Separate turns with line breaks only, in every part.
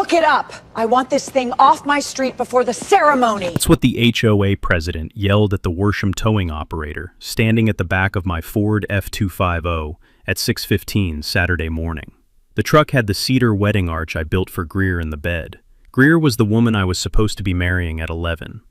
Look it up! I want this thing off my street before the ceremony!
That's what the HOA president yelled at the Worsham towing operator, standing at the back of my Ford F-250 at 6:15 Saturday morning. The truck had the cedar wedding arch I built for Greer in the bed. Greer was the woman I was supposed to be marrying at 11.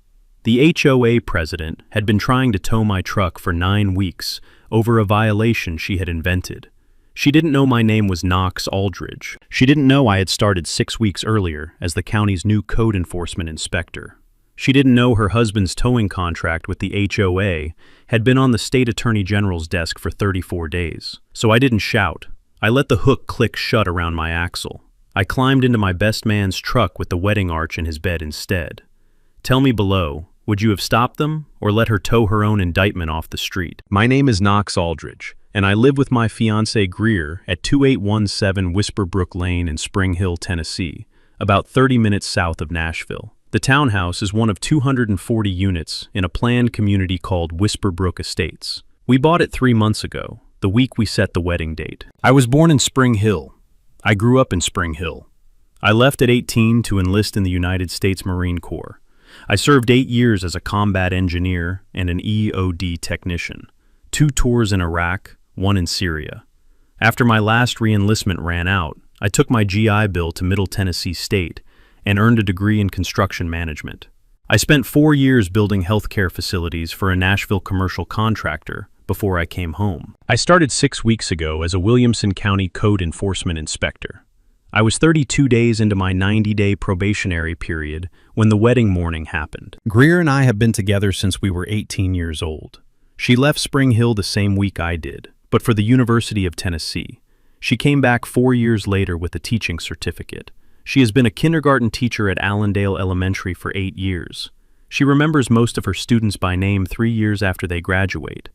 The HOA president had been trying to tow my truck for 9 weeks over a violation she had invented. She didn't know my name was Knox Aldridge. She didn't know I had started 6 weeks earlier as the county's new code enforcement inspector. She didn't know her husband's towing contract with the HOA had been on the state attorney general's desk for 34 days. So I didn't shout. I let the hook click shut around my axle. I climbed into my best man's truck with the wedding arch in his bed instead. Tell me below, would you have stopped them or let her tow her own indictment off the street? My name is Knox Aldridge, and I live with my fiancée Greer at 2817 Whisperbrook Lane in Spring Hill, Tennessee, about 30 minutes south of Nashville. The townhouse is one of 240 units in a planned community called Whisperbrook Estates. We bought it 3 months ago, the week we set the wedding date. I was born in Spring Hill. I grew up in Spring Hill. I left at 18 to enlist in the United States Marine Corps. I served 8 years as a combat engineer and an EOD technician. 2 tours in Iraq, 1 in Syria. After my last re-enlistment ran out, I took my GI Bill to Middle Tennessee State and earned a degree in construction management. I spent 4 years building healthcare facilities for a Nashville commercial contractor before I came home. I started 6 weeks ago as a Williamson County Code Enforcement Inspector. I was 32 days into my 90-day probationary period when the wedding morning happened. Greer and I have been together since we were 18 years old. She left Spring Hill the same week I did, but for the University of Tennessee. She came back 4 years later with a teaching certificate. She has been a kindergarten teacher at Allendale Elementary for 8 years. She remembers most of her students by name 3 years after they graduate.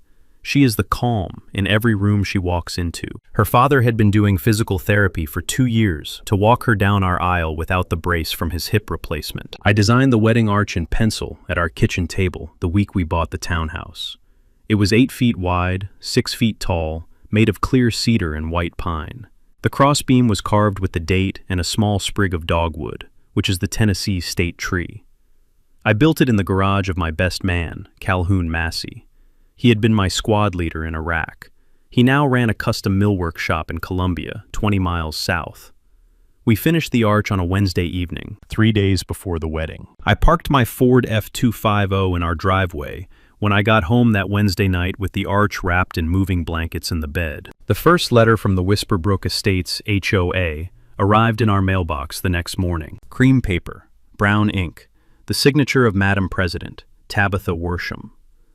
She is the calm in every room she walks into. Her father had been doing physical therapy for 2 years to walk her down our aisle without the brace from his hip replacement. I designed the wedding arch in pencil at our kitchen table the week we bought the townhouse. It was 8 feet wide, 6 feet tall, made of clear cedar and white pine. The crossbeam was carved with the date and a small sprig of dogwood, which is the Tennessee state tree. I built it in the garage of my best man, Calhoun Massey. He had been my squad leader in Iraq. He now ran a custom millwork shop in Columbia, 20 miles south. We finished the arch on a Wednesday evening, 3 days before the wedding. I parked my Ford F-250 in our driveway when I got home that Wednesday night with the arch wrapped in moving blankets in the bed. The first letter from the Whisperbrook Estates HOA arrived in our mailbox the next morning. Cream paper, brown ink, the signature of Madam President, Tabitha Worsham.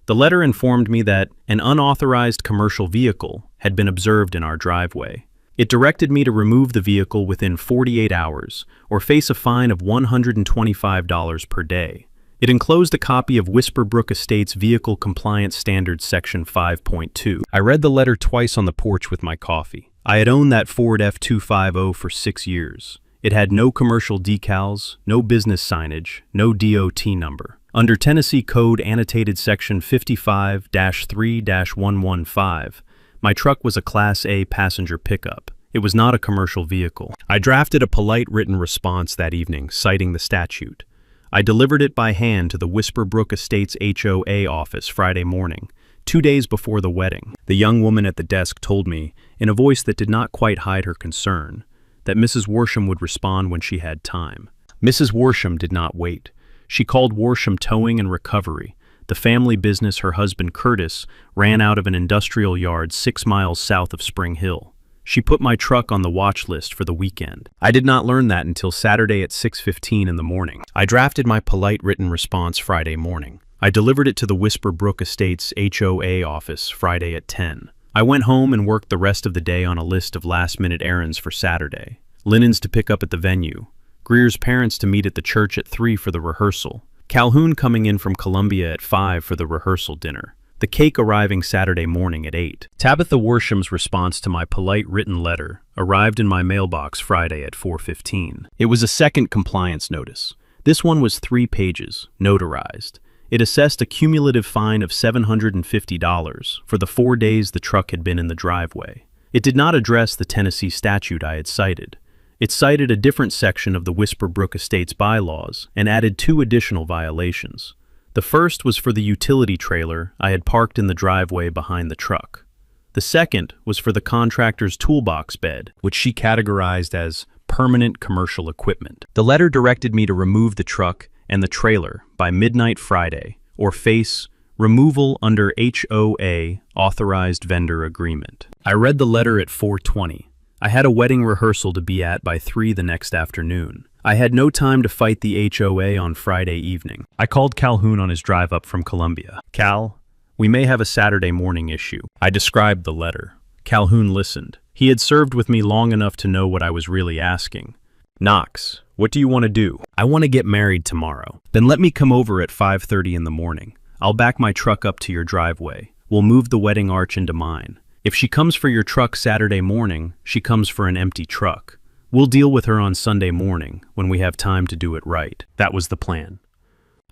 The letter informed me that an unauthorized commercial vehicle had been observed in our driveway. It directed me to remove the vehicle within 48 hours or face a fine of $125 per day. It enclosed a copy of Whisperbrook Estates Vehicle Compliance Standards Section 5.2. I read the letter twice on the porch with my coffee. I had owned that Ford F-250 for 6 years. It had no commercial decals, no business signage, no DOT number. Under Tennessee Code Annotated Section 55-3-115, my truck was a Class A passenger pickup. It was not a commercial vehicle. I drafted a polite written response that evening, citing the statute. I delivered it by hand to the Whisperbrook Estates HOA office Friday morning, 2 days before the wedding. The young woman at the desk told me, in a voice that did not quite hide her concern, that Mrs. Worsham would respond when she had time. Mrs. Worsham did not wait. She called Worsham Towing and Recovery, the family business her husband Curtis ran out of an industrial yard 6 miles south of Spring Hill. She put my truck on the watch list for the weekend. I did not learn that until Saturday at 6:15 in the morning. I drafted my polite written response Friday morning. I delivered it to the Whisperbrook Estates HOA office Friday at 10. I went home and worked the rest of the day on a list of last-minute errands for Saturday. Linens to pick up at the venue. Greer's parents to meet at the church at 3 for the rehearsal. Calhoun coming in from Columbia at 5 for the rehearsal dinner. The cake arriving Saturday morning at 8. Tabitha Worsham's response to my polite written letter arrived in my mailbox Friday at 4:15. It was a second compliance notice. This one was 3 pages, notarized. It assessed a cumulative fine of $750 for the 4 days the truck had been in the driveway. It did not address the Tennessee statute I had cited. It cited a different section of the Whisper Brook Estates bylaws and added 2 additional violations. The first was for the utility trailer I had parked in the driveway behind the truck. The second was for the contractor's toolbox bed, which she categorized as permanent commercial equipment. The letter directed me to remove the truck and the trailer by midnight Friday, or face removal under HOA authorized vendor agreement. I read the letter at 4:20. I had a wedding rehearsal to be at by 3 the next afternoon. I had no time to fight the HOA on Friday evening. I called Calhoun on his drive up from Columbia. "Cal, we may have a Saturday morning issue." I described the letter. Calhoun listened. He had served with me long enough to know what I was really asking. "Knox, what do you want to do?" "I want to get married tomorrow." "Then let me come over at 5:30 in the morning. I'll back my truck up to your driveway. We'll move the wedding arch into mine. If she comes for your truck Saturday morning, she comes for an empty truck. We'll deal with her on Sunday morning when we have time to do it right." That was the plan.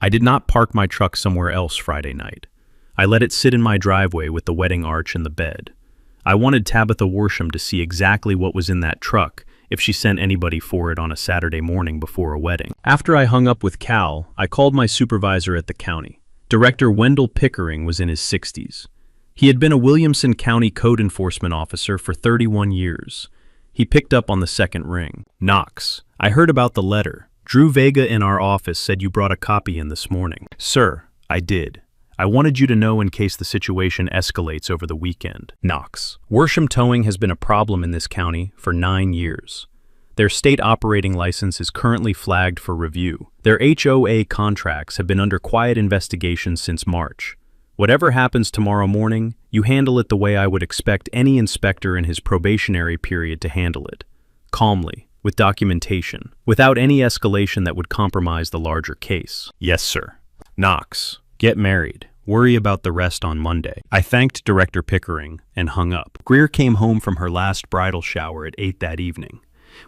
I did not park my truck somewhere else Friday night. I let it sit in my driveway with the wedding arch and the bed. I wanted Tabitha Worsham to see exactly what was in that truck if she sent anybody for it on a Saturday morning before a wedding. After I hung up with Cal, I called my supervisor at the county. Director Wendell Pickering was in his 60s. He had been a Williamson County code enforcement officer for 31 years. He picked up on the second ring. "Knox, I heard about the letter. Drew Vega in our office said you brought a copy in this morning." "Sir, I did. I wanted you to know in case the situation escalates over the weekend." "Knox, Worsham Towing has been a problem in this county for 9 years. Their state operating license is currently flagged for review. Their HOA contracts have been under quiet investigation since March. Whatever happens tomorrow morning, you handle it the way I would expect any inspector in his probationary period to handle it. Calmly, with documentation, without any escalation that would compromise the larger case." "Yes, sir." "Knox, get married. Worry about the rest on Monday." I thanked Director Pickering and hung up. Greer came home from her last bridal shower at 8 that evening.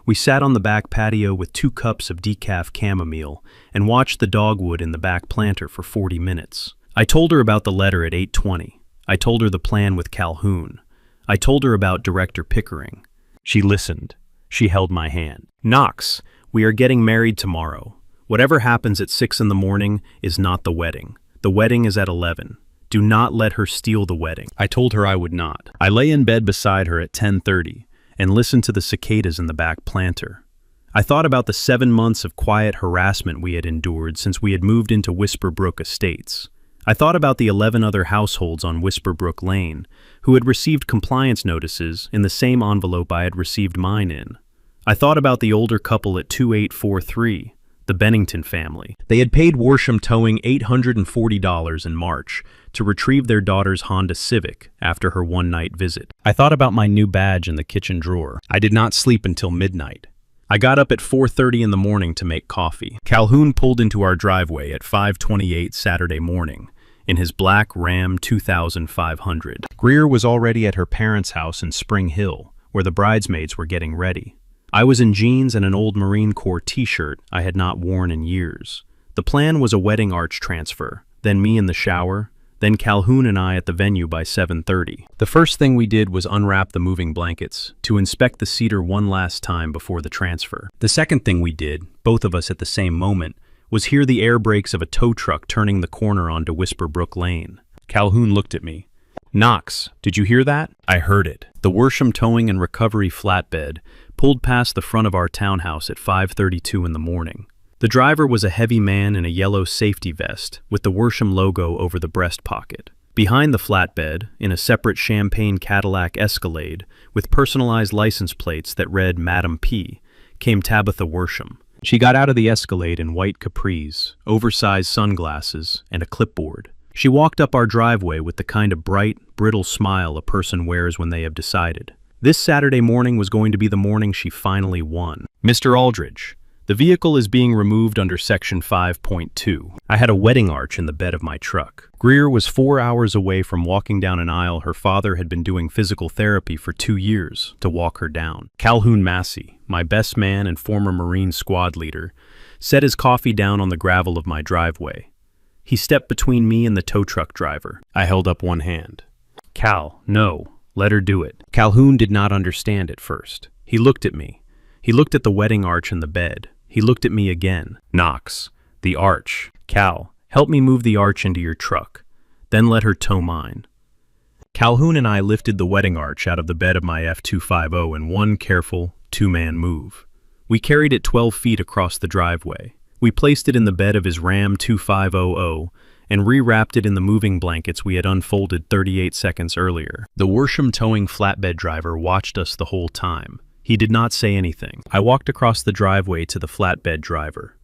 We sat on the back patio with 2 cups of decaf chamomile and watched the dogwood in the back planter for 40 minutes. I told her about the letter at 8:20. I told her the plan with Calhoun. I told her about Director Pickering. She listened. She held my hand. "Knox, we are getting married tomorrow. Whatever happens at 6 in the morning is not the wedding. The wedding is at 11. Do not let her steal the wedding." I told her I would not. I lay in bed beside her at 10:30 and listened to the cicadas in the back planter. I thought about the 7 months of quiet harassment we had endured since we had moved into Whisper Brook Estates. I thought about the 11 other households on Whisper Brook Lane who had received compliance notices in the same envelope I had received mine in. I thought about the older couple at 2843, the Bennington family. They had paid Worsham Towing $840 in March to retrieve their daughter's Honda Civic after her one-night visit. I thought about my new badge in the kitchen drawer. I did not sleep until midnight. I got up at 4:30 in the morning to make coffee. Calhoun pulled into our driveway at 5:28 Saturday morning in his black Ram 2500. Greer was already at her parents' house in Spring Hill, where the bridesmaids were getting ready. I was in jeans and an old Marine Corps t-shirt I had not worn in years. The plan was a wedding arch transfer, then me in the shower, then Calhoun and I at the venue by 7:30. The first thing we did was unwrap the moving blankets to inspect the cedar one last time before the transfer. The second thing we did, both of us at the same moment, was hear the air brakes of a tow truck turning the corner onto Whisper Brook Lane. Calhoun looked at me. "Knox, did you hear that?" I heard it. The Worsham Towing and Recovery flatbed pulled past the front of our townhouse at 5:32 in the morning. The driver was a heavy man in a yellow safety vest with the Worsham logo over the breast pocket. Behind the flatbed, in a separate champagne Cadillac Escalade with personalized license plates that read Madam P, came Tabitha Worsham. She got out of the Escalade in white capris, oversized sunglasses, and a clipboard. She walked up our driveway with the kind of bright, brittle smile a person wears when they have decided. This Saturday morning was going to be the morning she finally won. "Mr. Aldridge, the vehicle is being removed under Section 5.2. I had a wedding arch in the bed of my truck. Greer was 4 hours away from walking down an aisle her father had been doing physical therapy for 2 years to walk her down. Calhoun Massey, my best man and former Marine squad leader, set his coffee down on the gravel of my driveway. He stepped between me and the tow truck driver. I held up one hand. "Cal, no. Let her do it." Calhoun did not understand at first. He looked at me. He looked at the wedding arch in the bed. He looked at me again. Knox, the arch. Cal, help me move the arch into your truck. Then let her tow mine. Calhoun and I lifted the wedding arch out of the bed of my F250 in one careful, two-man move. We carried it 12 feet across the driveway. We placed it in the bed of his Ram 2500 and rewrapped it in the moving blankets we had unfolded 38 seconds earlier. The Worsham towing flatbed driver watched us the whole time. He did not say anything. I walked across the driveway to the flatbed driver.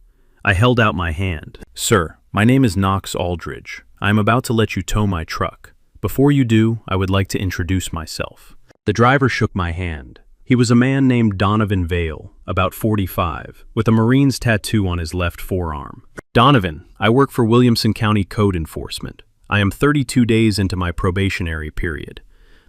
I held out my hand. Sir, my name is Knox Aldridge. I am about to let you tow my truck. Before you do, I would like to introduce myself. The driver shook my hand. He was a man named Donovan Vale, about 45, with a Marine's tattoo on his left forearm. Donovan, I work for Williamson County Code Enforcement. I am 32 days into my probationary period.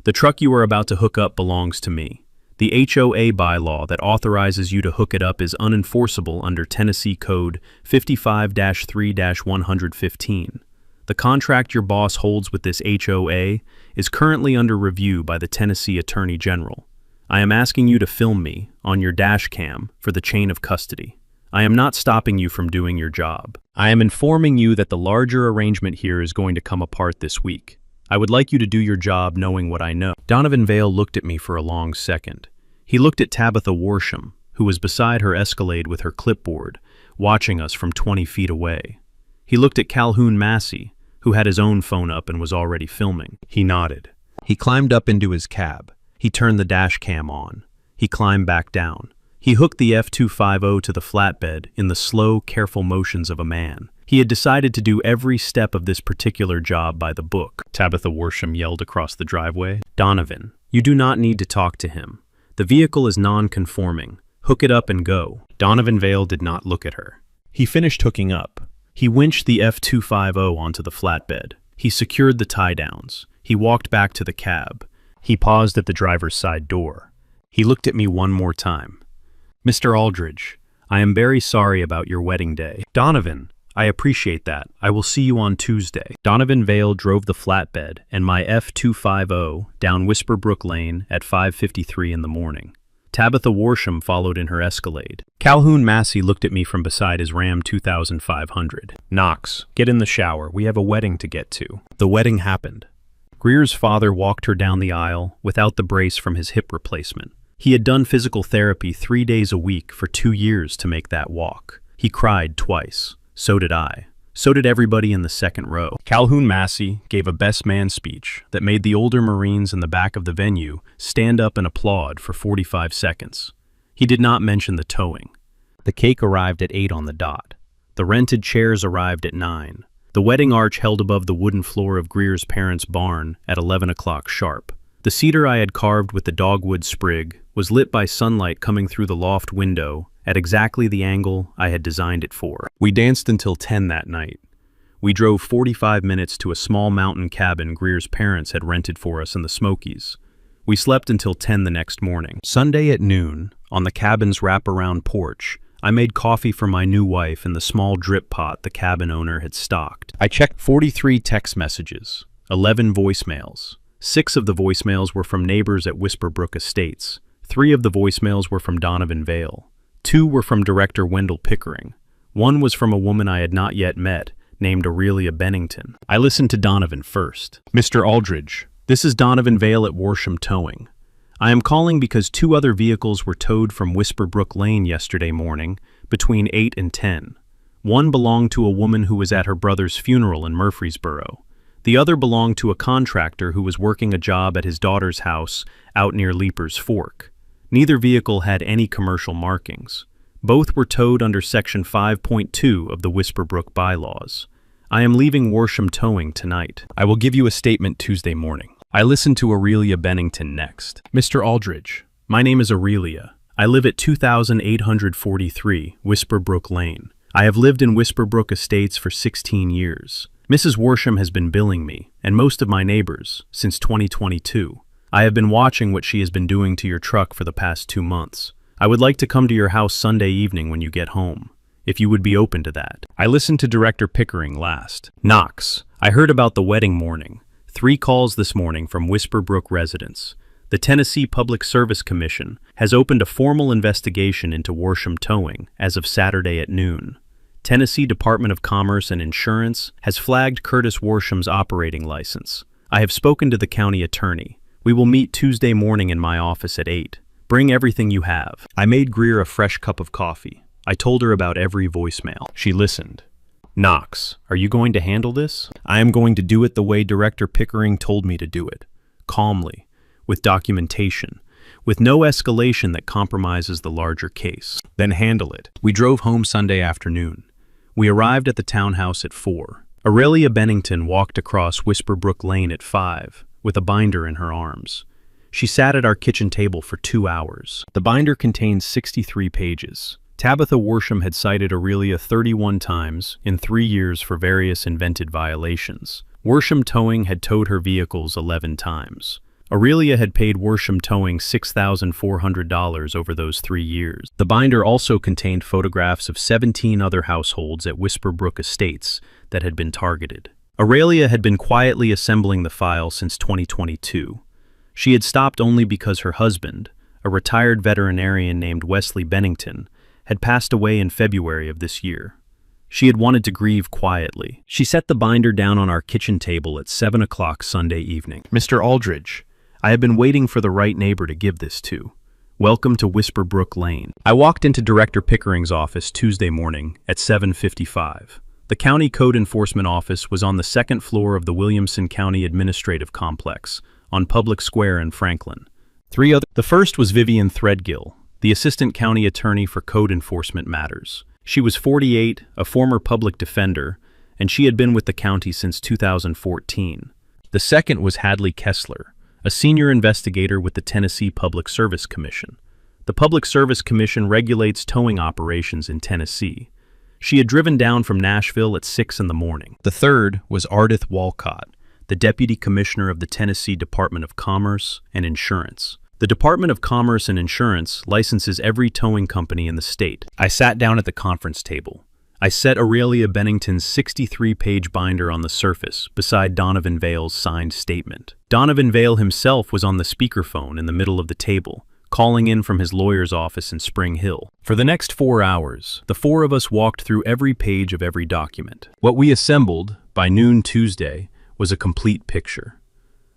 The truck you are about to hook up belongs to me. The HOA bylaw that authorizes you to hook it up is unenforceable under Tennessee Code 55-3-115. The contract your boss holds with this HOA is currently under review by the Tennessee Attorney General. I am asking you to film me on your dash cam for the chain of custody. I am not stopping you from doing your job. I am informing you that the larger arrangement here is going to come apart this week. I would like you to do your job knowing what I know. Donovan Vale looked at me for a long second. He looked at Tabitha Worsham, who was beside her Escalade with her clipboard, watching us from 20 feet away. He looked at Calhoun Massey, who had his own phone up and was already filming. He nodded. He climbed up into his cab. He turned the dash cam on. He climbed back down. He hooked the F250 to the flatbed in the slow, careful motions of a man. He had decided to do every step of this particular job by the book. Tabitha Worsham yelled across the driveway. Donovan, you do not need to talk to him. The vehicle is non-conforming. Hook it up and go. Donovan Vale did not look at her. He finished hooking up. He winched the F250 onto the flatbed. He secured the tie-downs. He walked back to the cab. He paused at the driver's side door. He looked at me one more time. Mr. Aldridge, I am very sorry about your wedding day. Donovan, I appreciate that. I will see you on Tuesday. Donovan Vale drove the flatbed and my F250 down Whisperbrook Lane at 5:53 in the morning. Tabitha Worsham followed in her Escalade. Calhoun Massey looked at me from beside his Ram 2500. Knox, get in the shower. We have a wedding to get to. The wedding happened. Greer's father walked her down the aisle without the brace from his hip replacement. He had done physical therapy 3 days a week for 2 years to make that walk. He cried twice. So did I. So did everybody in the second row. Calhoun Massey gave a best man speech that made the older Marines in the back of the venue stand up and applaud for 45 seconds. He did not mention the towing. The cake arrived at 8 on the dot. The rented chairs arrived at 9. The wedding arch held above the wooden floor of Greer's parents' barn at 11 o'clock sharp. The cedar I had carved with the dogwood sprig was lit by sunlight coming through the loft window at exactly the angle I had designed it for. We danced until 10 that night. We drove 45 minutes to a small mountain cabin Greer's parents had rented for us in the Smokies. We slept until 10 the next morning. Sunday at noon, on the cabin's wraparound porch, I made coffee for my new wife in the small drip pot the cabin owner had stocked. I checked 43 text messages, 11 voicemails. 6 of the voicemails were from neighbors at Whisperbrook Estates. 3 of the voicemails were from Donovan Vale. 2 were from Director Wendell Pickering. 1 was from a woman I had not yet met, named Aurelia Bennington. I listened to Donovan first. Mr. Aldridge, this is Donovan Vale at Worsham Towing. I am calling because 2 other vehicles were towed from Whisperbrook Lane yesterday morning between 8 and 10. One belonged to a woman who was at her brother's funeral in Murfreesboro. The other belonged to a contractor who was working a job at his daughter's house out near Leaper's Fork. Neither vehicle had any commercial markings. Both were towed under Section 5.2 of the Whisperbrook bylaws. I am leaving Worsham Towing tonight. I will give you a statement Tuesday morning. I listened to Aurelia Bennington next. Mr. Aldridge, my name is Aurelia. I live at 2843 Whisperbrook Lane. I have lived in Whisperbrook Estates for 16 years. Mrs. Worsham has been billing me, and most of my neighbors, since 2022. I have been watching what she has been doing to your truck for the past 2 months. I would like to come to your house Sunday evening when you get home, if you would be open to that. I listened to Director Pickering last. Knox, I heard about the wedding morning. 3 calls this morning from Whisperbrook residents. The Tennessee Public Service Commission has opened a formal investigation into Worsham Towing as of Saturday at noon. Tennessee Department of Commerce and Insurance has flagged Curtis Worsham's operating license. I have spoken to the county attorney. We will meet Tuesday morning in my office at 8. Bring everything you have. I made Greer a fresh cup of coffee. I told her about every voicemail. She listened. Knox, are you going to handle this? I am going to do it the way Director Pickering told me to do it. Calmly. With documentation, with no escalation that compromises the larger case. Then handle it. We drove home Sunday afternoon. We arrived at the townhouse at 4. Aurelia Bennington walked across Whisperbrook Lane at 5, with a binder in her arms. She sat at our kitchen table for 2 hours. The binder contained 63 pages. Tabitha Worsham had cited Aurelia 31 times in 3 years for various invented violations. Worsham Towing had towed her vehicles 11 times. Aurelia had paid Worsham Towing $6,400 over those 3 years. The binder also contained photographs of 17 other households at Whisperbrook Estates that had been targeted. Aurelia had been quietly assembling the file since 2022. She had stopped only because her husband, a retired veterinarian named Wesley Bennington, had passed away in February of this year. She had wanted to grieve quietly. She set the binder down on our kitchen table at 7 o'clock Sunday evening. Mr. Aldridge, I have been waiting for the right neighbor to give this to. Welcome to Whisperbrook Lane. I walked into Director Pickering's office Tuesday morning at 7:55. The County Code Enforcement Office was on the second floor of the Williamson County Administrative Complex on Public Square in Franklin. The first was Vivian Threadgill, the Assistant County Attorney for Code Enforcement Matters. She was 48, a former public defender, and she had been with the county since 2014. The second was Hadley Kessler, a senior investigator with the Tennessee Public Service Commission. The Public Service Commission regulates towing operations in Tennessee. She had driven down from Nashville at 6 in the morning. The third was Ardith Walcott, the Deputy Commissioner of the Tennessee Department of Commerce and Insurance. The Department of Commerce and Insurance licenses every towing company in the state. I sat down at the conference table. I set Aurelia Bennington's 63-page binder on the surface beside Donovan Vale's signed statement. Donovan Vale himself was on the speakerphone in the middle of the table, calling in from his lawyer's office in Spring Hill. For the next 4 hours, the four of us walked through every page of every document. What we assembled, by noon Tuesday, was a complete picture.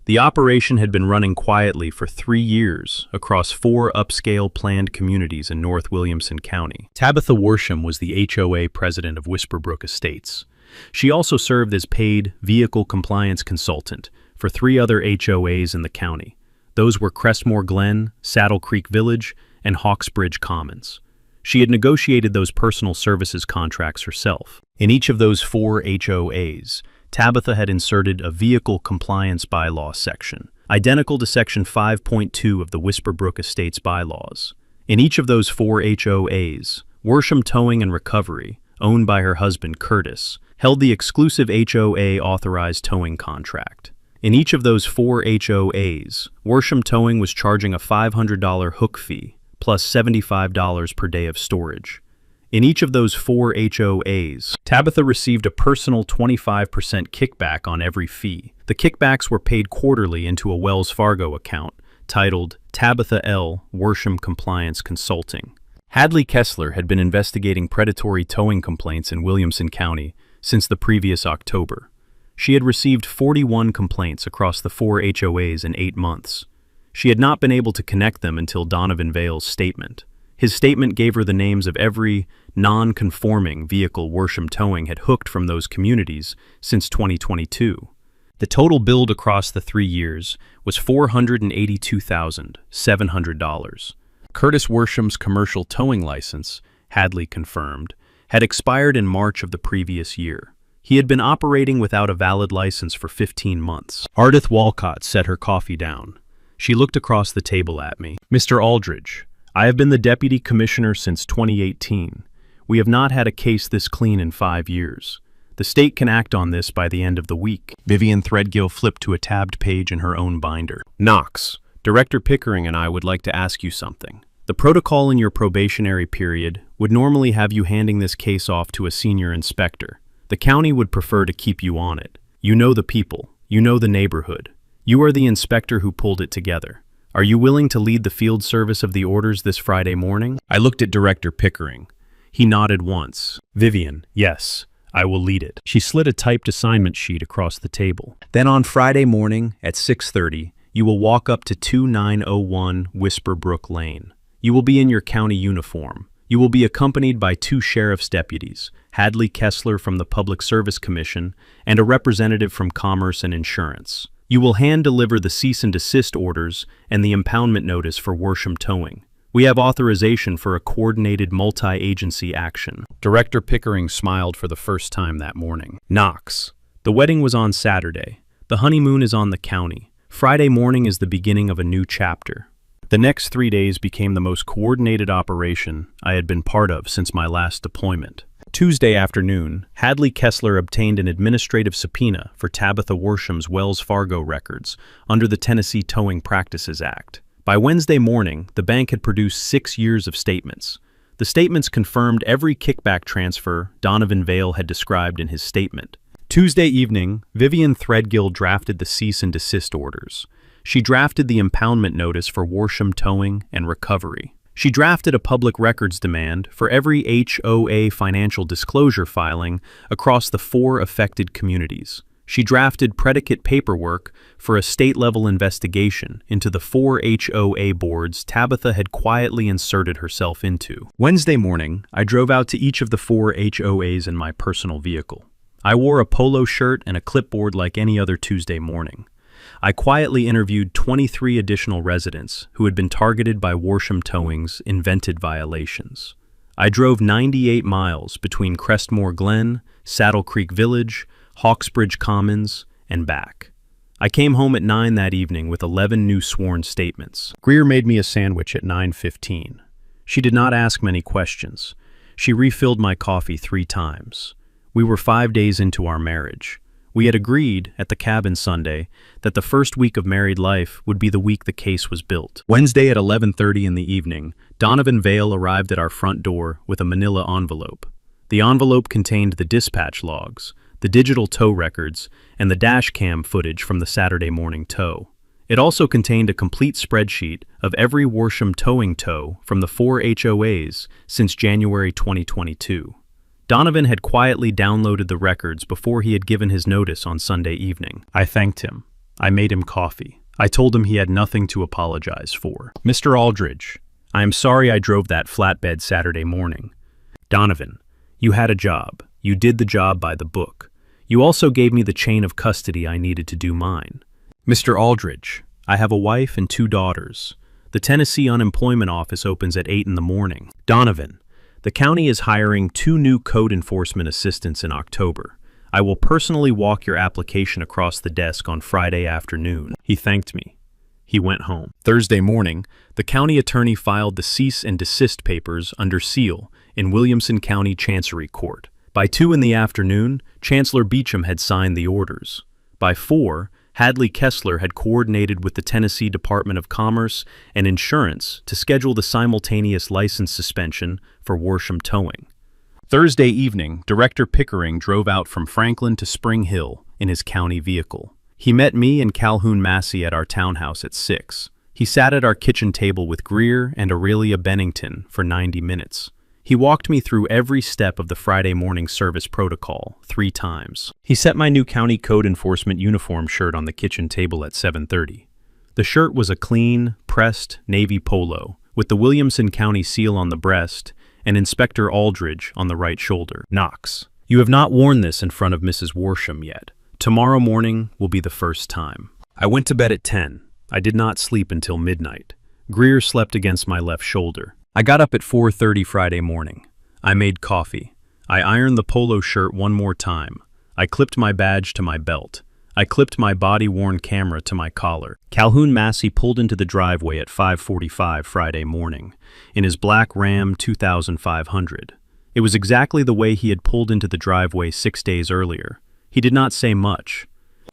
The operation had been running quietly for 3 years across 4 upscale planned communities in North Williamson County. Tabitha Worsham was the HOA president of Whisperbrook Estates. She also served as paid vehicle compliance consultant for 3 other HOAs in the county. Those were Crestmore Glen, Saddle Creek Village, and Hawksbridge Commons. She had negotiated those personal services contracts herself. In each of those 4 HOAs, Tabitha had inserted a vehicle compliance bylaw section, identical to Section 5.2 of the Whisperbrook Estates bylaws. In each of those 4 HOAs, Worsham Towing and Recovery, owned by her husband Curtis, held the exclusive HOA-authorized towing contract. In each of those 4 HOAs, Worsham Towing was charging a $500 hook fee, plus $75 per day of storage. In each of those 4 HOAs, Tabitha received a personal 25% kickback on every fee. The kickbacks were paid quarterly into a Wells Fargo account titled Tabitha L. Worsham Compliance Consulting. Hadley Kessler had been investigating predatory towing complaints in Williamson County since the previous October. She had received 41 complaints across the 4 HOAs in 8 months. She had not been able to connect them until Donovan Vale's statement. His statement gave her the names of every non-conforming vehicle Worsham Towing had hooked from those communities since 2022. The total billed across the 3 years was $482,700. Curtis Worsham's commercial towing license, Hadley confirmed, had expired in March of the previous year. He had been operating without a valid license for 15 months. Ardith Walcott set her coffee down. She looked across the table at me. Mr. Aldridge, I have been the Deputy Commissioner since 2018. We have not had a case this clean in 5 years. The state can act on this by the end of the week. Vivian Threadgill flipped to a tabbed page in her own binder. Knox, Director Pickering and I would like to ask you something. The protocol in your probationary period would normally have you handing this case off to a senior inspector. The county would prefer to keep you on it. You know the people. You know the neighborhood. You are the inspector who pulled it together. Are you willing to lead the field service of the orders this Friday morning? I looked at Director Pickering. He nodded once. Vivian, yes, I will lead it. She slid a typed assignment sheet across the table. Then on Friday morning at 6:30, you will walk up to 2901 Whisperbrook Lane. You will be in your county uniform. You will be accompanied by 2 sheriff's deputies, Hadley Kessler from the Public Service Commission and a representative from Commerce and Insurance. You will hand-deliver the cease and desist orders and the impoundment notice for Worsham Towing. We have authorization for a coordinated multi-agency action. Director Pickering smiled for the first time that morning. Knox. The wedding was on Saturday. The honeymoon is on the county. Friday morning is the beginning of a new chapter. The next 3 days became the most coordinated operation I had been part of since my last deployment. Tuesday afternoon, Hadley Kessler obtained an administrative subpoena for Tabitha Worsham's Wells Fargo records under the Tennessee Towing Practices Act. By Wednesday morning, the bank had produced 6 years of statements. The statements confirmed every kickback transfer Donovan Vale had described in his statement. Tuesday evening, Vivian Threadgill drafted the cease and desist orders. She drafted the impoundment notice for Worsham Towing and Recovery. She drafted a public records demand for every HOA financial disclosure filing across the 4 affected communities. She drafted predicate paperwork for a state-level investigation into the 4 HOA boards Tabitha had quietly inserted herself into. Wednesday morning, I drove out to each of the 4 HOAs in my personal vehicle. I wore a polo shirt and a clipboard like any other Tuesday morning. I quietly interviewed 23 additional residents who had been targeted by Worsham Towing's invented violations. I drove 98 miles between Crestmore Glen, Saddle Creek Village, Hawksbridge Commons, and back. I came home at 9 that evening with 11 new sworn statements. Greer made me a sandwich at 9:15. She did not ask many questions. She refilled my coffee 3 times. We were 5 days into our marriage. We had agreed at the cabin Sunday that the first week of married life would be the week the case was built. Wednesday at 11:30 in the evening, Donovan Vale arrived at our front door with a manila envelope. The envelope contained the dispatch logs, the digital tow records, and the dash cam footage from the Saturday morning tow. It also contained a complete spreadsheet of every Worsham Towing tow from the 4 HOAs since January 2022. Donovan had quietly downloaded the records before he had given his notice on Sunday evening. I thanked him. I made him coffee. I told him he had nothing to apologize for. Mr. Aldridge, I am sorry I drove that flatbed Saturday morning. Donovan, you had a job. You did the job by the book. You also gave me the chain of custody I needed to do mine. Mr. Aldridge, I have a wife and 2 daughters. The Tennessee Unemployment Office opens at 8 in the morning. Donovan, the county is hiring 2 new code enforcement assistants in October. I will personally walk your application across the desk on Friday afternoon. He thanked me. He went home. Thursday morning, the county attorney filed the cease and desist papers under seal in Williamson County Chancery Court. By 2 in the afternoon, Chancellor Beecham had signed the orders. By 4, Hadley Kessler had coordinated with the Tennessee Department of Commerce and Insurance to schedule the simultaneous license suspension for Worsham Towing. Thursday evening, Director Pickering drove out from Franklin to Spring Hill in his county vehicle. He met me and Calhoun Massey at our townhouse at 6. He sat at our kitchen table with Greer and Aurelia Bennington for 90 minutes. He walked me through every step of the Friday morning service protocol 3 times. He set my new county code enforcement uniform shirt on the kitchen table at 7:30. The shirt was a clean, pressed navy polo with the Williamson County seal on the breast and Inspector Aldridge on the right shoulder. Knox, you have not worn this in front of Mrs. Worsham yet. Tomorrow morning will be the first time. I went to bed at 10. I did not sleep until midnight. Greer slept against my left shoulder. I got up at 4:30 Friday morning. I made coffee. I ironed the polo shirt one more time. I clipped my badge to my belt. I clipped my body-worn camera to my collar. Calhoun Massey pulled into the driveway at 5:45 Friday morning in his black Ram 2500. It was exactly the way he had pulled into the driveway 6 days earlier. He did not say much.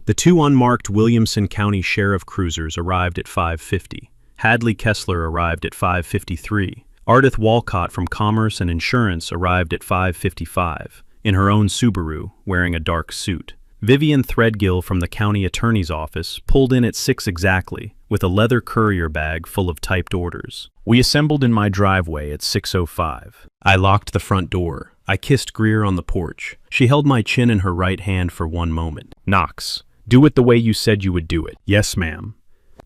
The 2 unmarked Williamson County Sheriff cruisers arrived at 5:50. Hadley Kessler arrived at 5:53. Ardith Walcott from Commerce and Insurance arrived at 5:55, in her own Subaru, wearing a dark suit. Vivian Threadgill from the county attorney's office pulled in at 6 exactly, with a leather courier bag full of typed orders. We assembled in my driveway at 6:05. I locked the front door. I kissed Greer on the porch. She held my chin in her right hand for one moment. "Knox, do it the way you said you would do it." "Yes, ma'am."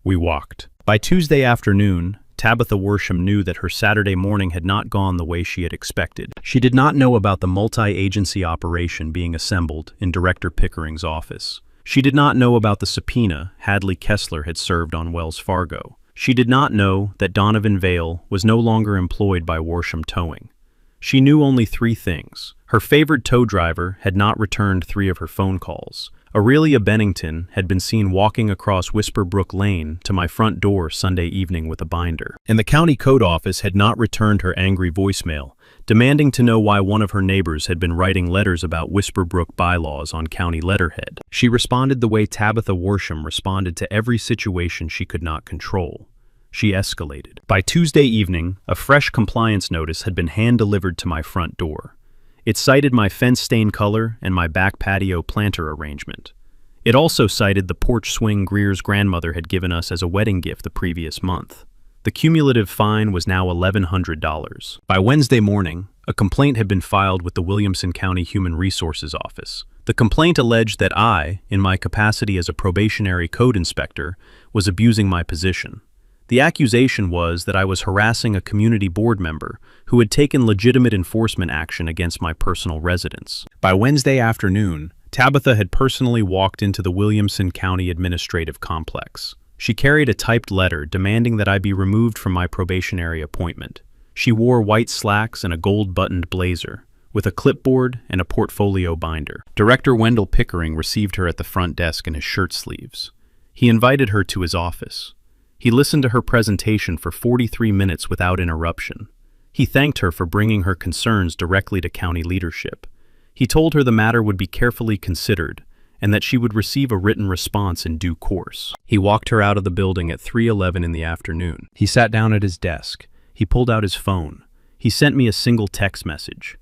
We walked. By Tuesday afternoon, Tabitha Worsham knew that her Saturday morning had not gone the way she had expected. She did not know about the multi-agency operation being assembled in Director Pickering's office. She did not know about the subpoena Hadley Kessler had served on Wells Fargo. She did not know that Donovan Vale was no longer employed by Worsham Towing. She knew only 3 things. Her favored tow driver had not returned 3 of her phone calls. Aurelia Bennington had been seen walking across Whisper Brook Lane to my front door Sunday evening with a binder. And the county code office had not returned her angry voicemail, demanding to know why one of her neighbors had been writing letters about Whisper Brook bylaws on county letterhead. She responded the way Tabitha Worsham responded to every situation she could not control. She escalated. By Tuesday evening, a fresh compliance notice had been hand-delivered to my front door. It cited my fence-stained color and my back patio planter arrangement. It also cited the porch swing Greer's grandmother had given us as a wedding gift the previous month. The cumulative fine was now $1,100. By Wednesday morning, a complaint had been filed with the Williamson County Human Resources Office. The complaint alleged that I, in my capacity as a probationary code inspector, was abusing my position. The accusation was that I was harassing a community board member who had taken legitimate enforcement action against my personal residence. By Wednesday afternoon, Tabitha had personally walked into the Williamson County Administrative Complex. She carried a typed letter demanding that I be removed from my probationary appointment. She wore white slacks and a gold-buttoned blazer, with a clipboard and a portfolio binder. Director Wendell Pickering received her at the front desk in his shirt sleeves. He invited her to his office. He listened to her presentation for 43 minutes without interruption. He thanked her for bringing her concerns directly to county leadership. He told her the matter would be carefully considered and that she would receive a written response in due course. He walked her out of the building at 3:11 in the afternoon. He sat down at his desk. He pulled out his phone. He sent me a single text message.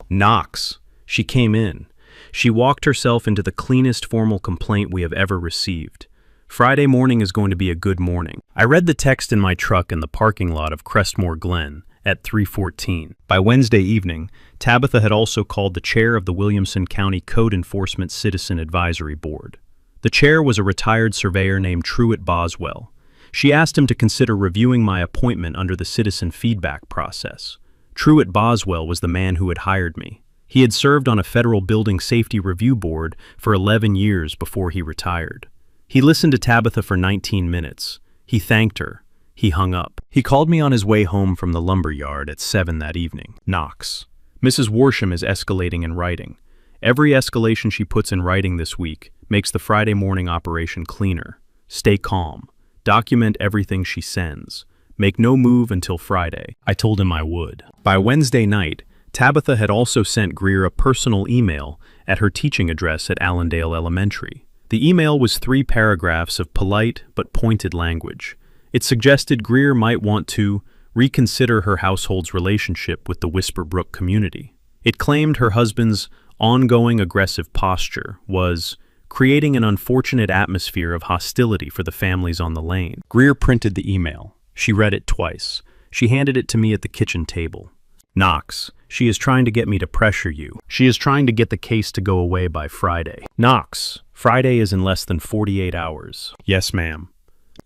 "Knox." She came in. She walked herself into the cleanest formal complaint we have ever received. "Friday morning is going to be a good morning." I read the text in my truck in the parking lot of Crestmore Glen at 3:14. By Wednesday evening, Tabitha had also called the chair of the Williamson County Code Enforcement Citizen Advisory Board. The chair was a retired surveyor named Truett Boswell. She asked him to consider reviewing my appointment under the citizen feedback process. Truett Boswell was the man who had hired me. He had served on a federal building safety review board for 11 years before he retired. He listened to Tabitha for 19 minutes. He thanked her. He hung up. He called me on his way home from the lumber yard at 7 that evening. "Knox, Mrs. Worsham is escalating in writing. Every escalation she puts in writing this week makes the Friday morning operation cleaner. Stay calm. Document everything she sends. Make no move until Friday." I told him I would. By Wednesday night, Tabitha had also sent Greer a personal email at her teaching address at Allendale Elementary. The email was 3 paragraphs of polite but pointed language. It suggested Greer might want to reconsider her household's relationship with the Whisper Brook community. It claimed her husband's ongoing aggressive posture was creating an unfortunate atmosphere of hostility for the families on the lane. Greer printed the email. She read it twice. She handed it to me at the kitchen table. "Knox, she is trying to get me to pressure you. She is trying to get the case to go away by Friday." "Knox, Friday is in less than 48 hours. "Yes, ma'am."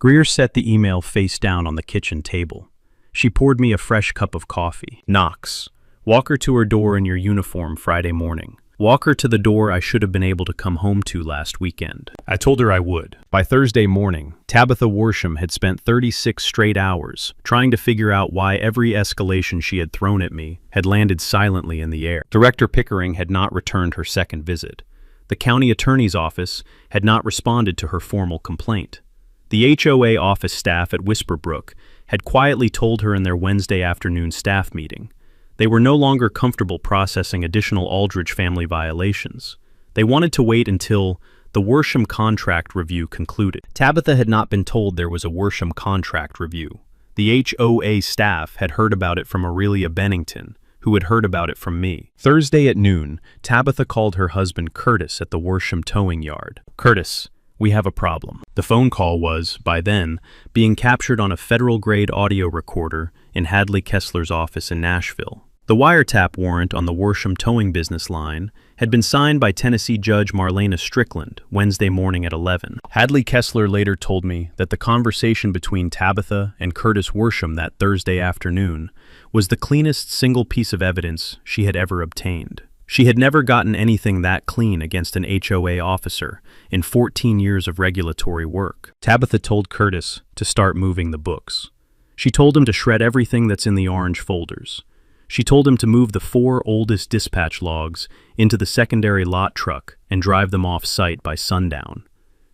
Greer set the email face down on the kitchen table. She poured me a fresh cup of coffee. "Knox, walk her to her door in your uniform Friday morning. Walk her to the door I should have been able to come home to last weekend." I told her I would. By Thursday morning, Tabitha Worsham had spent 36 straight hours trying to figure out why every escalation she had thrown at me had landed silently in the air. Director Pickering had not returned her second visit. The county attorney's office had not responded to her formal complaint. The HOA office staff at Whisper Brook had quietly told her in their Wednesday afternoon staff meeting they were no longer comfortable processing additional Aldridge family violations. They wanted to wait until the Worsham contract review concluded. Tabitha had not been told there was a Worsham contract review. The HOA staff had heard about it from Aurelia Bennington, who had heard about it from me. Thursday at noon, Tabitha called her husband Curtis at the Worsham towing yard. "Curtis, we have a problem." The phone call was, by then, being captured on a federal-grade audio recorder in Hadley Kessler's office in Nashville. The wiretap warrant on the Worsham towing business line had been signed by Tennessee Judge Marlena Strickland Wednesday morning at 11. Hadley Kessler later told me that the conversation between Tabitha and Curtis Worsham that Thursday afternoon was the cleanest single piece of evidence she had ever obtained. She had never gotten anything that clean against an HOA officer in 14 years of regulatory work. Tabitha told Curtis to start moving the books. She told him to shred everything that's in the orange folders. She told him to move the 4 oldest dispatch logs into the secondary lot truck and drive them off-site by sundown.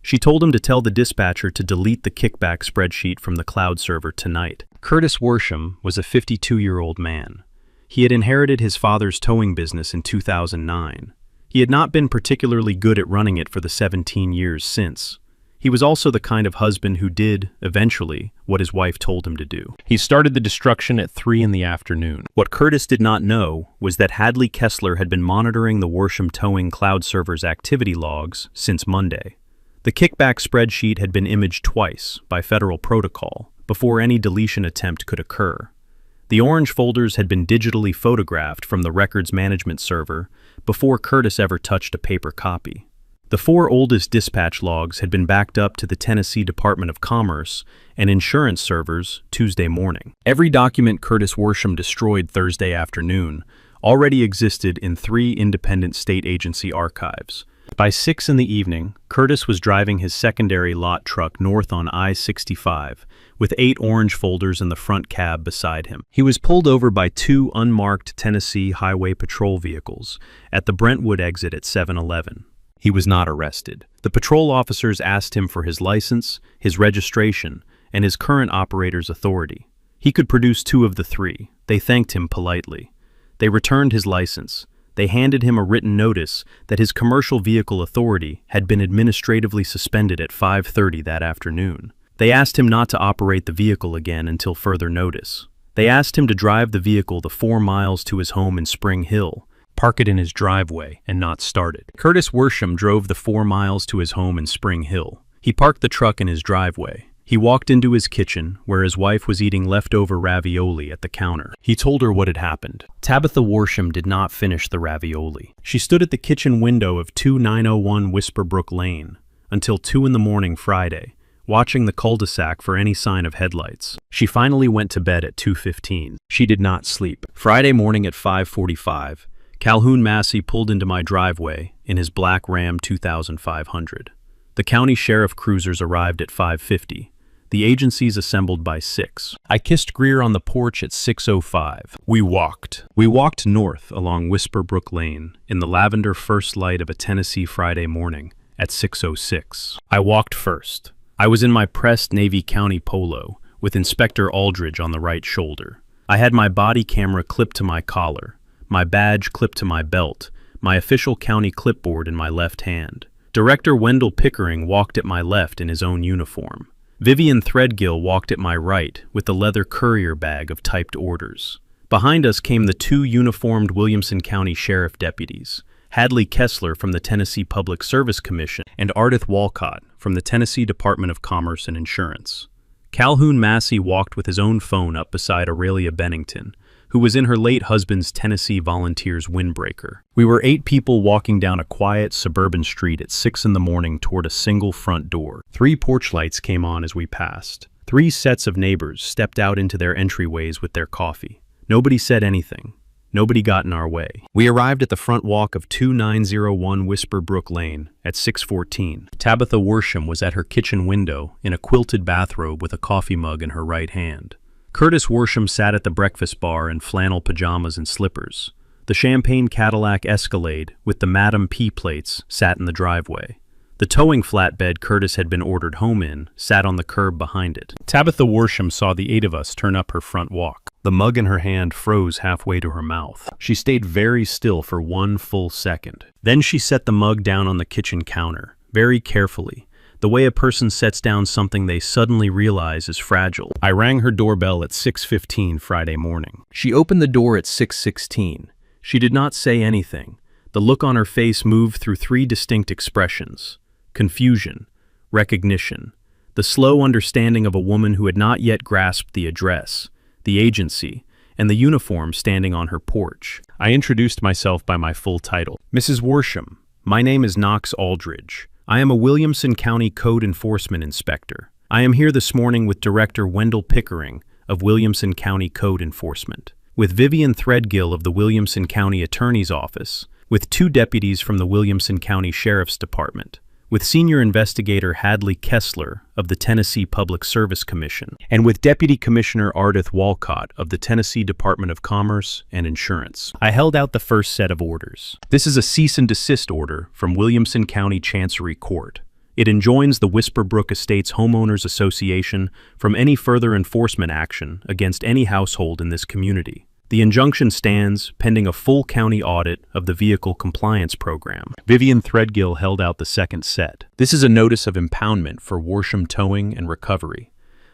She told him to tell the dispatcher to delete the kickback spreadsheet from the cloud server tonight. Curtis Worsham was a 52-year-old man. He had inherited his father's towing business in 2009. He had not been particularly good at running it for the 17 years since. He was also the kind of husband who did, eventually, what his wife told him to do. He started the destruction at 3 in the afternoon. What Curtis did not know was that Hadley Kessler had been monitoring the Worsham towing cloud server's activity logs since Monday. The kickback spreadsheet had been imaged twice by federal protocol before any deletion attempt could occur. The orange folders had been digitally photographed from the records management server before Curtis ever touched a paper copy. The 4 oldest dispatch logs had been backed up to the Tennessee Department of Commerce and insurance servers Tuesday morning. Every document Curtis Worsham destroyed Thursday afternoon already existed in 3 independent state agency archives. By 6 in the evening, Curtis was driving his secondary lot truck north on I-65 with 8 orange folders in the front cab beside him. He was pulled over by 2 unmarked Tennessee Highway Patrol vehicles at the Brentwood exit at 7-Eleven. He was not arrested. The patrol officers asked him for his license, his registration, and his current operator's authority. He could produce 2 of the 3. They thanked him politely. They returned his license. They handed him a written notice that his commercial vehicle authority had been administratively suspended at 5:30 that afternoon. They asked him not to operate the vehicle again until further notice. They asked him to drive the vehicle the 4 miles to his home in Spring Hill, park it in his driveway, and not start it. Curtis Worsham drove the 4 miles to his home in Spring Hill. He parked the truck in his driveway. He walked into his kitchen, where his wife was eating leftover ravioli at the counter. He told her what had happened. Tabitha Worsham did not finish the ravioli. She stood at the kitchen window of 2901 Whisperbrook Lane until 2 in the morning Friday, watching the cul-de-sac for any sign of headlights. She finally went to bed at 2:15. She did not sleep. Friday morning at 5:45, Calhoun Massey pulled into my driveway in his black Ram 2500. The county sheriff cruisers arrived at 5:50. The agencies assembled by 6. I kissed Greer on the porch at 6:05. We walked north along Whisperbrook Lane in the lavender first light of a Tennessee Friday morning at 6:06. I walked first. I was in my pressed Navy County polo with Inspector Aldridge on the right shoulder. I had my body camera clipped to my collar, my badge clipped to my belt, my official county clipboard in my left hand. Director Wendell Pickering walked at my left in his own uniform. Vivian Threadgill walked at my right with the leather courier bag of typed orders. Behind us came the 2 uniformed Williamson County Sheriff deputies, Hadley Kessler from the Tennessee Public Service Commission and Ardith Walcott from the Tennessee Department of Commerce and Insurance. Calhoun Massey walked with his own phone up beside Aurelia Bennington, who was in her late husband's Tennessee Volunteers windbreaker. We were 8 people walking down a quiet suburban street at 6 in the morning toward a single front door. 3 porch lights came on as we passed. 3 sets of neighbors stepped out into their entryways with their coffee. Nobody said anything. Nobody got in our way. We arrived at the front walk of 2901 Whisperbrook Lane at 6:14. Tabitha Worsham was at her kitchen window in a quilted bathrobe with a coffee mug in her right hand. Curtis Worsham sat at the breakfast bar in flannel pajamas and slippers. The champagne Cadillac Escalade with the Madame P plates sat in the driveway. The towing flatbed Curtis had been ordered home in sat on the curb behind it. Tabitha Worsham saw the 8 of us turn up her front walk. The mug in her hand froze halfway to her mouth. She stayed very still for 1 full second. Then she set the mug down on the kitchen counter, very carefully, the way a person sets down something they suddenly realize is fragile. I rang her doorbell at 6:15 Friday morning. She opened the door at 6:16. She did not say anything. The look on her face moved through three distinct expressions: confusion, recognition, the slow understanding of a woman who had not yet grasped the address, the agency, and the uniform standing on her porch. I introduced myself by my full title. Mrs. Worsham, my name is Knox Aldridge. I am a Williamson County Code Enforcement Inspector. I am here this morning with Director Wendell Pickering of Williamson County Code Enforcement, with Vivian Threadgill of the Williamson County Attorney's Office, with 2 deputies from the Williamson County Sheriff's Department, with Senior Investigator Hadley Kessler of the Tennessee Public Service Commission, and with Deputy Commissioner Ardith Walcott of the Tennessee Department of Commerce and Insurance. I held out the first set of orders. This is a cease and desist order from Williamson County Chancery Court. It enjoins the Whisperbrook Estates Homeowners Association from any further enforcement action against any household in this community. The injunction stands pending a full county audit of the vehicle compliance program. Vivian Threadgill held out the second set. This is a notice of impoundment for Worsham Towing and Recovery,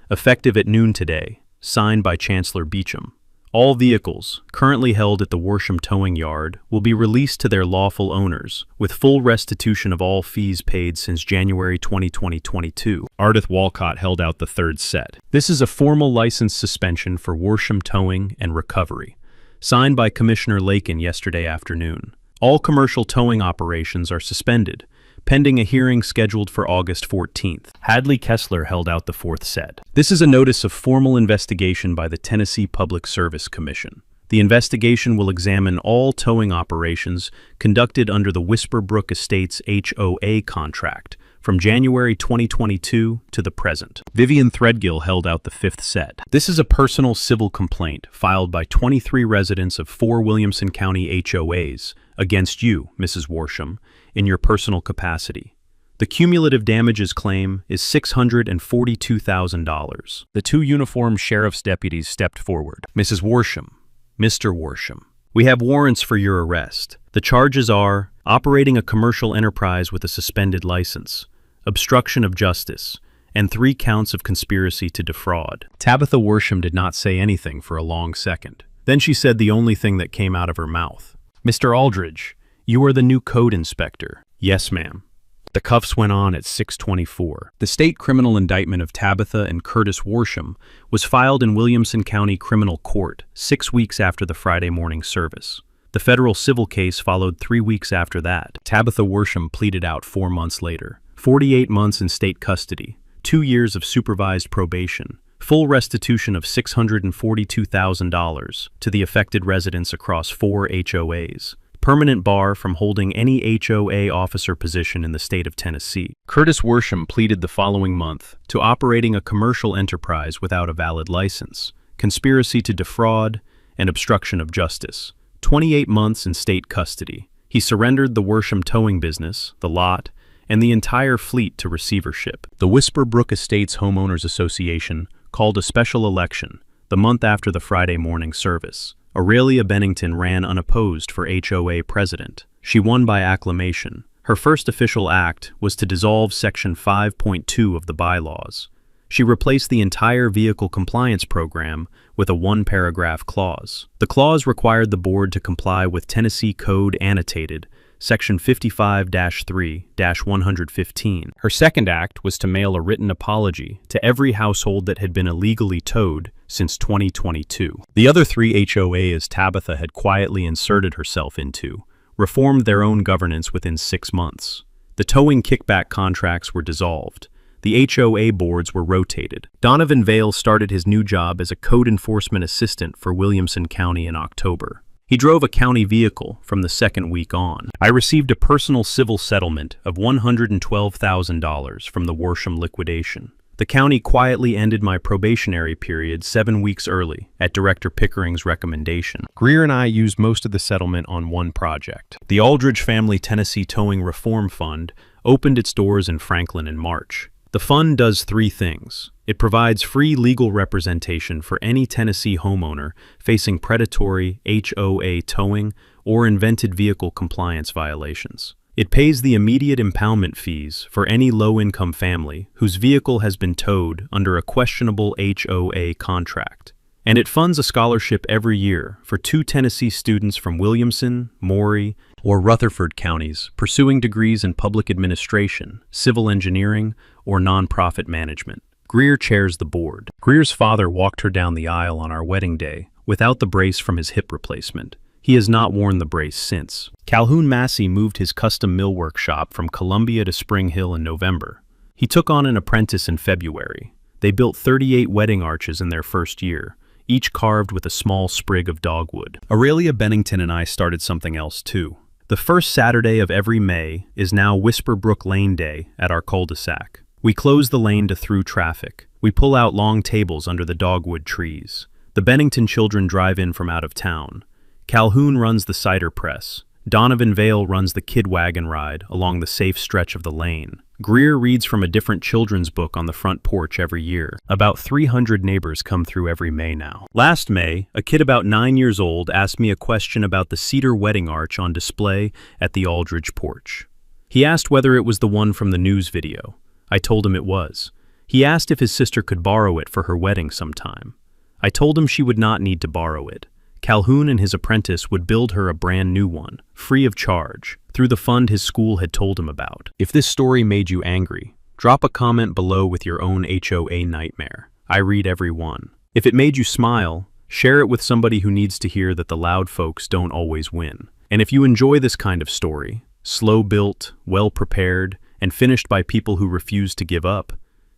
effective at noon today, signed by Chancellor Beecham. All vehicles currently held at the Worsham Towing Yard will be released to their lawful owners, with full restitution of all fees paid since January 2022. Ardith Walcott held out the third set. This is a formal license suspension for Worsham Towing and Recovery, signed by Commissioner Lakin yesterday afternoon. All commercial towing operations are suspended, pending a hearing scheduled for August 14th. Hadley Kessler held out the fourth set. This is a notice of formal investigation by the Tennessee Public Service Commission. The investigation will examine all towing operations conducted under the Whisperbrook Estates HOA contract from January 2022 to the present. Vivian Threadgill held out the fifth set. This is a personal civil complaint filed by 23 residents of 4 Williamson County HOAs against you, Mrs. Worsham, in your personal capacity. The cumulative damages claim is $642,000. The 2 uniformed sheriff's deputies stepped forward. Mrs. Worsham, Mr. Worsham, we have warrants for your arrest. The charges are operating a commercial enterprise with a suspended license, obstruction of justice, and 3 counts of conspiracy to defraud. Tabitha Worsham did not say anything for a long second. Then she said the only thing that came out of her mouth. Mr. Aldridge, you are the new code inspector. Yes, ma'am. The cuffs went on at 6:24. The state criminal indictment of Tabitha and Curtis Worsham was filed in Williamson County Criminal Court 6 weeks after the Friday morning service. The federal civil case followed 3 weeks after that. Tabitha Worsham pleaded out 4 months later. 48 months in state custody, 2 years of supervised probation, full restitution of $642,000 to the affected residents across 4 HOAs, permanent bar from holding any HOA officer position in the state of Tennessee. Curtis Worsham pleaded the following month to operating a commercial enterprise without a valid license, conspiracy to defraud, and obstruction of justice. 28 months in state custody. He surrendered the Worsham towing business, the lot, and the entire fleet to receivership. The Whisperbrook Estates Homeowners Association called a special election the month after the Friday morning service. Aurelia Bennington ran unopposed for HOA president. She won by acclamation. Her first official act was to dissolve Section 5.2 of the bylaws. She replaced the entire vehicle compliance program with a 1-paragraph clause. The clause required the board to comply with Tennessee Code Annotated, Section 55-3-115. Her second act was to mail a written apology to every household that had been illegally towed since 2022. The other 3 HOAs Tabitha had quietly inserted herself into reformed their own governance within 6 months. The towing kickback contracts were dissolved. The HOA boards were rotated. Donovan Vale started his new job as a code enforcement assistant for Williamson County in October. He drove a county vehicle from the second week on. I received a personal civil settlement of $112,000 from the Worsham liquidation. The county quietly ended my probationary period 7 weeks early at Director Pickering's recommendation. Greer and I used most of the settlement on one project. The Aldridge Family Tennessee Towing Reform Fund opened its doors in Franklin in March. The fund does 3 things. It provides free legal representation for any Tennessee homeowner facing predatory HOA towing or invented vehicle compliance violations. It pays the immediate impoundment fees for any low-income family whose vehicle has been towed under a questionable HOA contract. And it funds a scholarship every year for 2 Tennessee students from Williamson, Maury, or Rutherford counties pursuing degrees in public administration, civil engineering, or nonprofit management. Greer chairs the board. Greer's father walked her down the aisle on our wedding day without the brace from his hip replacement. He has not worn the brace since. Calhoun Massey moved his custom mill workshop from Columbia to Spring Hill in November. He took on an apprentice in February. They built 38 wedding arches in their first year, each carved with a small sprig of dogwood. Aurelia Bennington and I started something else too. The first Saturday of every May is now Whisper Brook Lane Day at our cul-de-sac. We close the lane to through traffic. We pull out long tables under the dogwood trees. The Bennington children drive in from out of town. Calhoun runs the cider press. Donovan Vale runs the kid wagon ride along the safe stretch of the lane. Greer reads from a different children's book on the front porch every year. About 300 neighbors come through every May now. Last May, a kid about 9 years old asked me a question about the cedar wedding arch on display at the Aldridge porch. He asked whether it was the one from the news video. I told him it was. He asked if his sister could borrow it for her wedding sometime. I told him she would not need to borrow it. Calhoun and his apprentice would build her a brand new one, free of charge, through the fund his school had told him about. If this story made you angry, drop a comment below with your own HOA nightmare. I read every one. If it made you smile, share it with somebody who needs to hear that the loud folks don't always win. And if you enjoy this kind of story, slow-built, well-prepared, and finished by people who refuse to give up,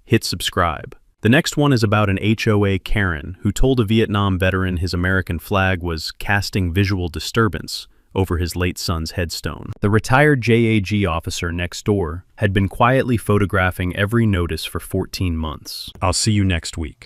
hit subscribe. The next one is about an HOA Karen who told a Vietnam veteran his American flag was casting visual disturbance over his late son's headstone. The retired JAG officer next door had been quietly photographing every notice for 14 months. I'll see you next week.